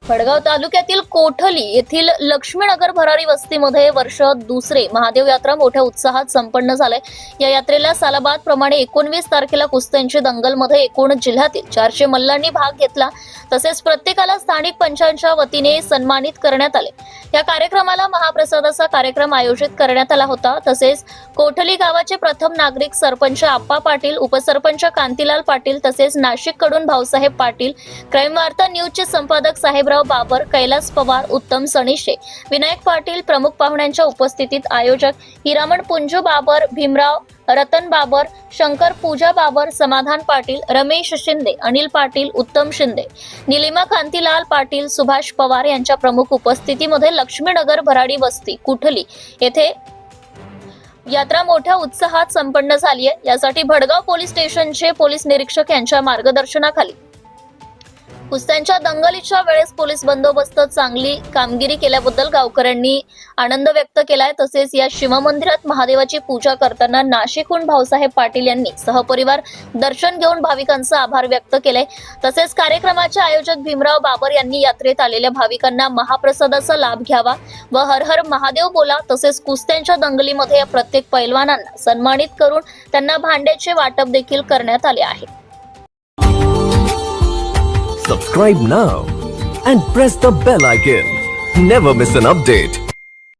भडगाव तालुक्यातील कोठली येथील लक्ष्मीनगर भरारी वस्तीमध्ये वर्ष दुसरे महादेव यात्रा मोठ्या उत्साहात संपन्न झाले। या यात्रेला सालाबाद प्रमाणे 19 तारखेला कुस्त्यांची दंगलमध्ये एकूण जिल्ह्यातील 400 मल्लांनी भाग घेतला। तसेच प्रत्येकाला स्थानिक पंचांच्या वतीने सन्मानित करण्यात आले। या कार्यक्रमाला महाप्रसादाचा कार्यक्रम आयोजित करण्यात आला होता। तसेच कोठली गावाचे प्रथम नागरिक सरपंच आप्पा पाटील, उपसरपंच कांतीलाल पाटील, तसेच नाशिककडून भाऊसाहेब पाटील, क्राईम वार्ता न्यूजचे संपादक साहेबराव बाबर, कैलास पवार, उत्तम सणिशे, विनायक पाटील प्रमुख पाहुण्यांच्या उपस्थितीत आयोजक हिरामण पुंजू बाबर, भीमराव रतन बाबर, शंकर पूजा बाबर, समाधान पाटील, रमेश शिंदे, अनिल पाटील, उत्तम शिंदे, निलिमा कांतीलाल पाटील, सुभाष पवार यांच्या प्रमुख उपस्थितीमध्ये लक्ष्मीनगर भराडी वस्ती कुठली येथे यात्रा मोठ्या उत्साहात संपन्न झाली आहे। यासाठी भडगाव पोलीस स्टेशनचे पोलीस निरीक्षक यांच्या मार्गदर्शनाखाली कुस्त्यांच्या दंगलीच्या वेळेस पोलीस बंदोबस्त चांगली कामगिरी केल्याबद्दल गावकऱ्यांनी आनंद व्यक्त केलाय। तसेच या शिवमंदिरात महादेवाची पूजा करताना नाशिकहून भाऊसाहेब पाटील यांनी सहपरिवार दर्शन घेऊन भाविकांचा आभार व्यक्त केले। तसेच कार्यक्रमाचे आयोजक भीमराव बाबर यांनी यात्रेत आलेल्या भाविकांना महाप्रसादाचा लाभ घ्यावा व हर हर महादेव बोला। तसेच कुस्त्यांच्या दंगलीमध्ये या प्रत्येक पैलवानांना सन्मानित करून त्यांना भांड्याचे वाटप देखील करण्यात आले आहे। Subscribe now and press the bell icon. Never miss an update.